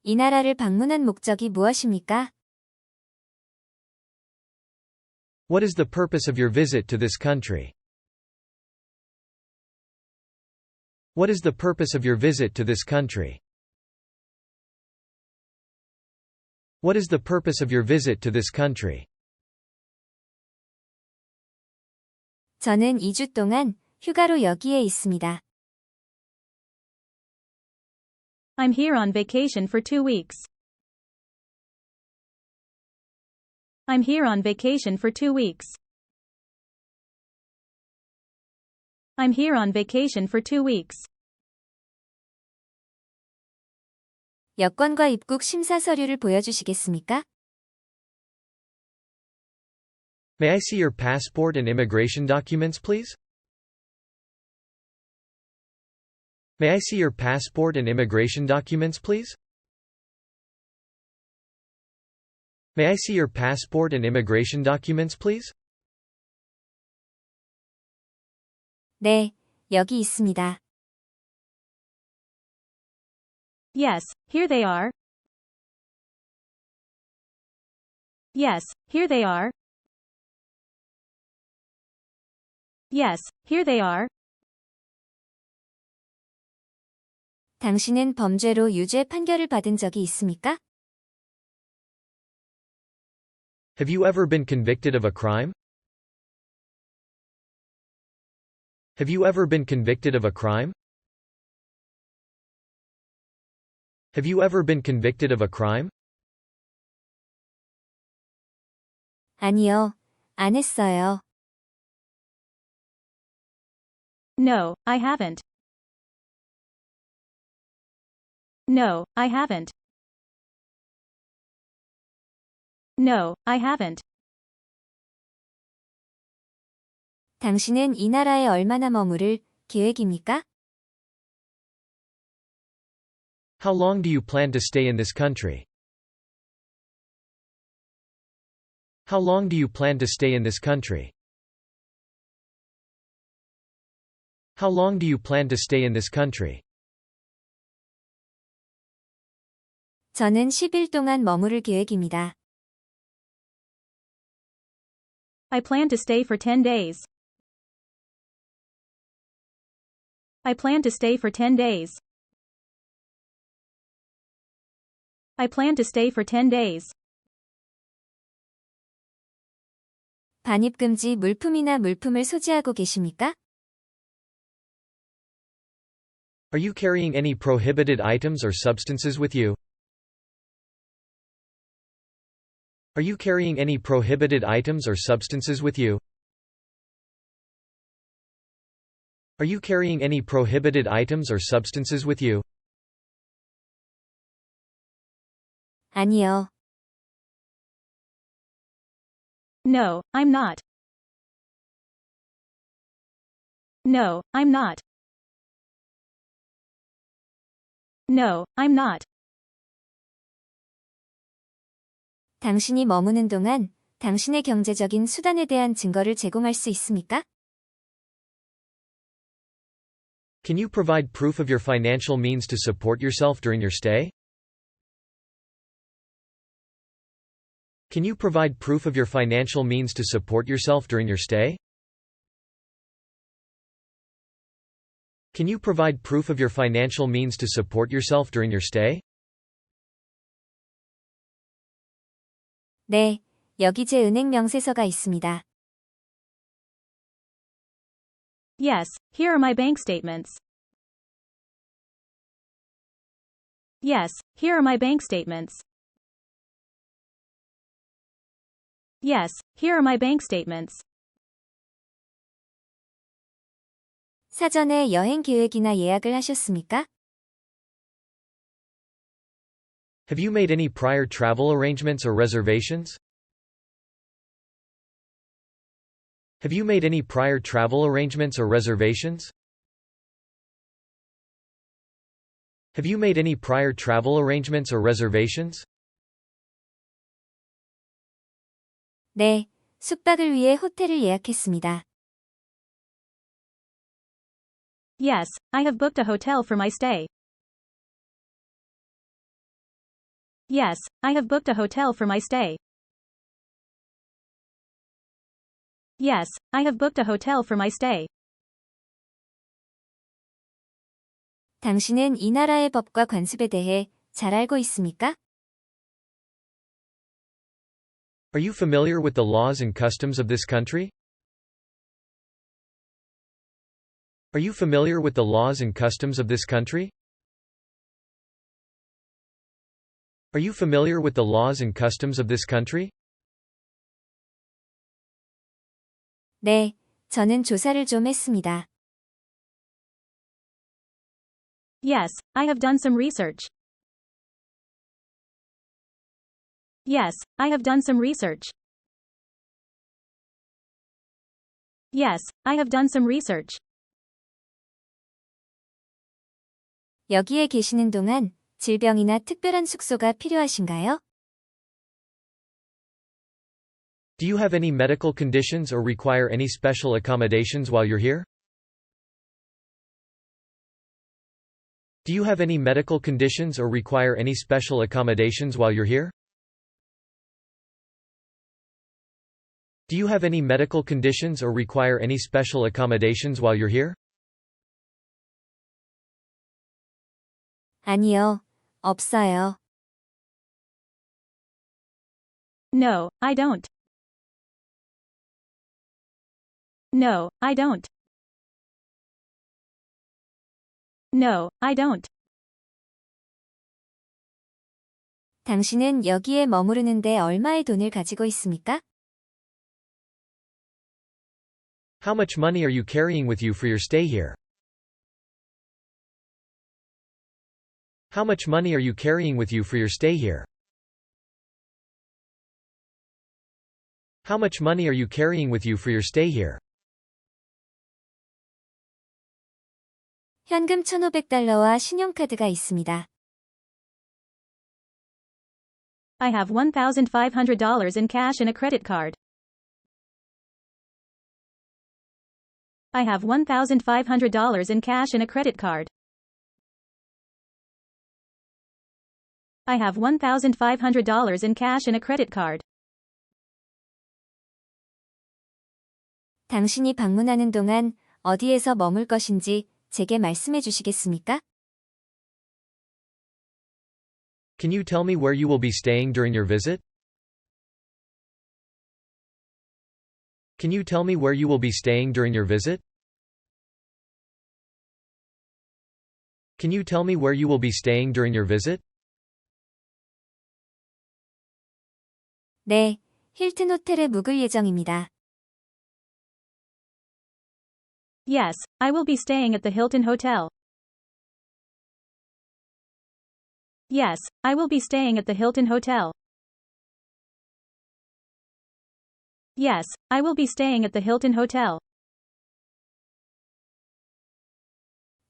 이 나라를 방문한 목적이 무엇입니까? What is the purpose of your visit to this country? What is the purpose of your visit to this country? What is the purpose of your visit to this country? 저는 2주 동안 휴가로 여기에 있습니다. I'm here on vacation for 2 weeks. I'm here on vacation for 2 weeks. I'm here on vacation for 2 weeks. 여권과 입국 심사 서류를 보여주시겠습니까? May I see your passport and immigration documents, please? May I see your passport and immigration documents, please? May I see your passport and immigration documents, please? 네, 여기 있습니다. Yes, here they are. Yes, here they are. Yes, here they are. 당신은 범죄로 유죄 판결을 받은 적이 있습니까? Have you ever been convicted of a crime? Have you ever been convicted of a crime? Have you ever been convicted of a crime? 아니요, 안 했어요. No, I haven't. No, I haven't. No, I haven't. 당신은 이 나라에 얼마나 머무를 계획입니까? How long do you plan to stay in this country? How long do you plan to stay in this country? How long do you plan to stay in this country? 저는 10일 동안 머무를 계획입니다. I plan to stay for 10 days. I plan to stay for 10 days. I plan to stay for 10 days. 반입금지 물품이나 물품을 소지하고 계십니까? Are you carrying any prohibited items or substances with you? Are you carrying any prohibited items or substances with you? Are you carrying any prohibited items or substances with you? 아니요. No, I'm not. No, I'm not. No, I'm not. 당신이 머무는 동안 당신의 경제적인 수단에 대한 증거를 제공할 수 있습니까? Can you provide proof of your financial means to support yourself during your stay? Can you provide proof of your financial means to support yourself during your stay? Can you provide proof of your financial means to support yourself during your stay? 네, 여기 제 은행 명세서가 있습니다. Yes, here are my bank statements. Yes, here are my bank statements. Yes, here are my bank statements. 사전에 여행 계획이나 예약을 하셨습니까? Have you made any prior travel arrangements or reservations? Have you made any prior travel arrangements or reservations? Have you made any prior travel arrangements or reservations? 네, 숙박을 위해 호텔을 예약했습니다. Yes, I have booked a hotel for my stay. Yes, I have booked a hotel for my stay. Yes, I have booked a hotel for my stay. 당신은 이 나라의 법과 관습에 대해 잘 알고 있습니까? Are you familiar with the laws and customs of this country? Are you familiar with the laws and customs of this country? Are you familiar with the laws and customs of this country? 네, 저는 조사를 좀 했습니다. Yes, I have done some research. Yes, I have done some research. Yes, I have done some research. 여기에 계시는 동안 질병이나 특별한 숙소가 필요하신가요? Do you have any medical conditions or require any special accommodations while you're here? Do you have any medical conditions or require any special accommodations while you're here? Do you have any medical conditions or require any special accommodations while you're here? 아니요, 없어요. No, I don't. No, I don't. No, I don't. 당신은 여기에 머무르는데 얼마의 돈을 가지고 있습니까? How much money are you carrying with you for your stay here? How much money are you carrying with you for your stay here? How much money are you carrying with you for your stay here? 현금 1,500달러와 신용카드가 있습니다. I have $1,500 in cash and a credit card. I have $1,500 in cash and a credit card. I have $1,500 in cash and a credit card. 당신이 방문하는 동안 어디에서 머물 것인지 제게 말씀해 주시겠습니까? Can you tell me where you will be staying during your visit? Can you tell me where you will be staying during your visit? Can you tell me where you will be staying during your visit? 네, 힐튼 호텔에 묵을 예정입니다. Yes, I will be staying at the Hilton Hotel. Yes, I will be staying at the Hilton Hotel. Yes, I will be staying at the Hilton Hotel.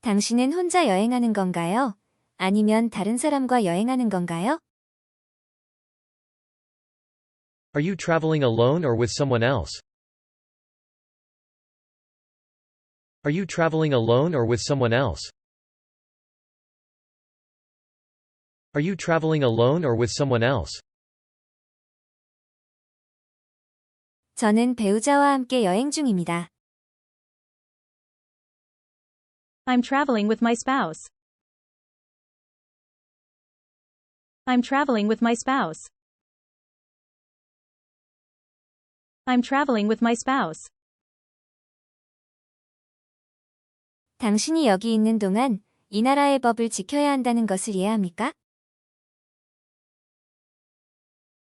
당신은 혼자 여행하는 건가요? 아니면 다른 사람과 여행하는 건가요? Are you traveling alone or with someone else? Are you traveling alone or with someone else? Are you traveling alone or with someone else? 저는 배우자와 함께 여행 중입니다. I'm traveling with my spouse. I'm traveling with my spouse. I'm traveling with my spouse. 당신이 여기 있는 동안 이 나라의 법을 지켜야 한다는 것을 이해합니까?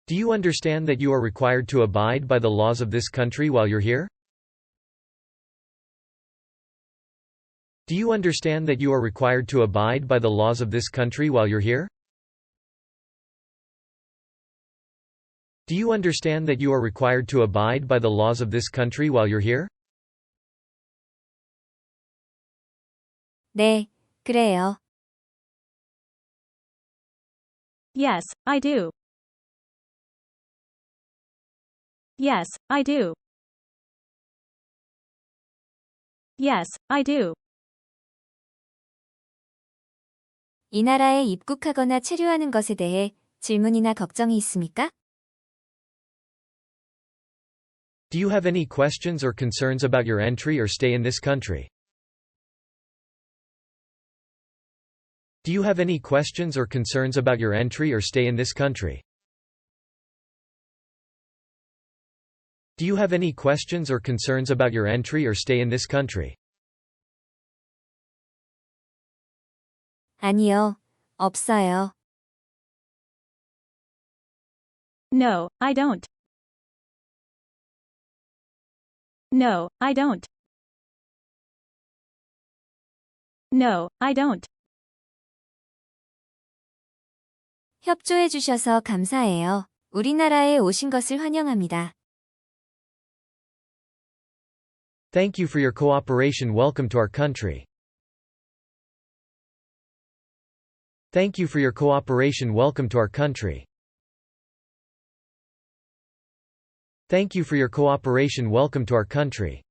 Do you understand that you are required to abide by the laws of this country while you're here? Do you understand that you are required to abide by the laws of this country while you're here? Do you understand that you are required to abide by the laws of this country while you're here? 네, 그래요. Yes, I do. Yes, I do. Yes, I do. 이 나라에 입국하거나 체류하는 것에 대해 질문이나 걱정이 있습니까? Do you have any questions or concerns about your entry or stay in this country? Do you have any questions or concerns about your entry or stay in this country? Do you have any questions or concerns about your entry or stay in this country? 아니요, 없어요. No, I don't. No, I don't. No, I don't. 협조해 주셔서 감사해요. 우리나라에 오신 것을 환영합니다. Thank you for your cooperation. Welcome to our country. Thank you for your cooperation. Welcome to our country. Thank you for your cooperation. Welcome to our country.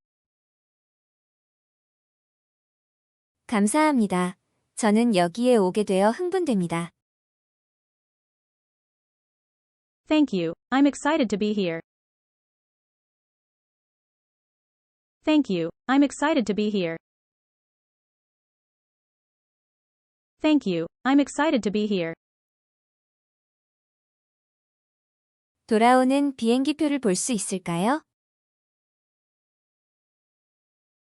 감사합니다. 저는 여기에 오게 되어 흥분됩니다. Thank you. I'm excited to be here. Thank you. I'm excited to be here. Thank you. I'm excited to be here. 돌아오는 비행기표를 볼 수 있을까요?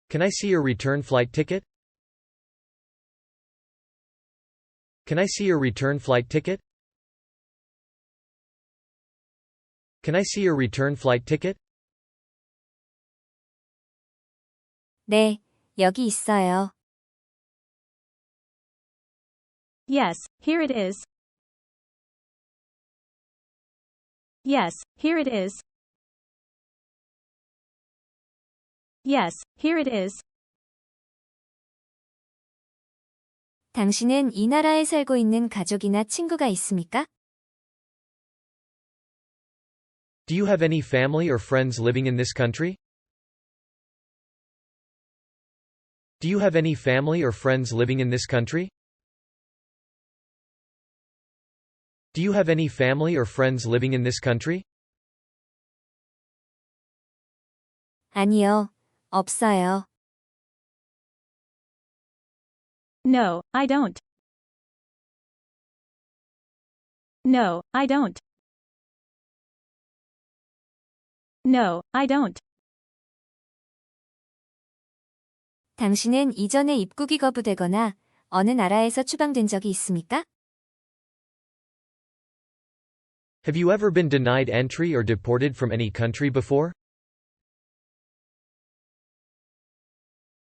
Can I see your return flight ticket? Can I see your return flight ticket? Can I see your return flight ticket? 네, 여기 있어요. Yes, here it is. Yes, here it is. Yes, here it is. 당신은 이 나라에 살고 있는 가족이나 친구가 있습니까? Do you have any family or friends living in this country? Do you have any family or friends living in this country? Do you have any family or friends living in this country? 아니요, 없어요. No, I don't. No, I don't. No, I don't. 당신은 이전에 입국이 거부되거나 어느 나라에서 추방된 적이 있습니까? Have you ever been denied entry or deported from any country before?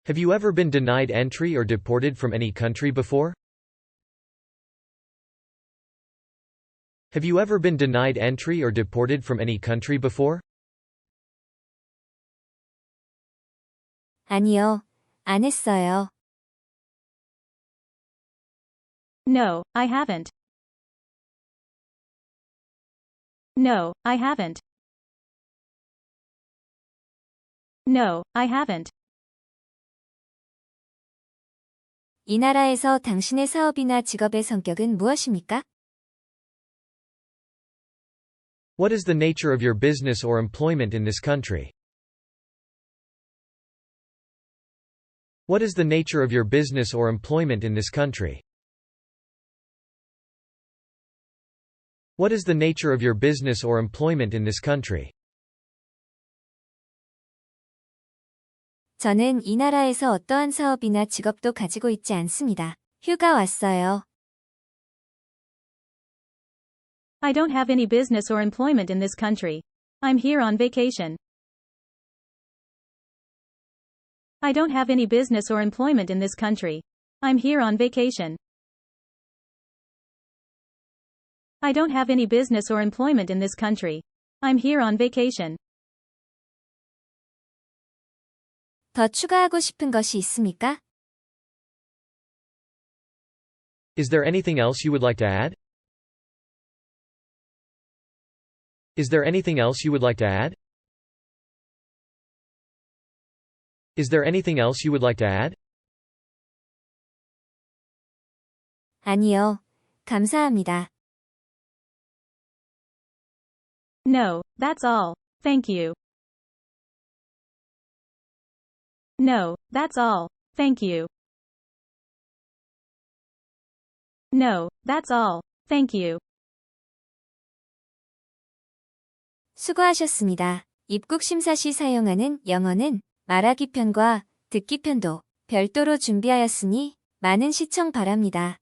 Have you ever been denied entry or deported from any country before? Have you ever been denied entry or deported from any country before? 아니요, 안 했어요. No, I haven't. No, I haven't. No, I haven't. 이 나라에서 당신의 사업이나 직업의 성격은 무엇입니까? What is the nature of your business or employment in this country? What is the nature of your business or employment in this country? What is the nature of your business or employment in this country? 저는 이 나라에서 어떠한 사업이나 직업도 가지고 있지 않습니다. 휴가 왔어요. I don't have any business or employment in this country. I'm here on vacation. I don't have any business or employment in this country. I'm here on vacation. I don't have any business or employment in this country. I'm here on vacation. 더 추가하고 싶은 것이 있습니까? Is there anything else you would like to add? Is there anything else you would like to add? Is there anything else you would like to add? 아니요, 감사합니다. No, that's all. Thank you. No, that's all. Thank you. No, that's all. Thank you. 수고하셨습니다. 입국심사 시 사용하는 영어는 말하기편과 듣기편도 별도로 준비하였으니 많은 시청 바랍니다.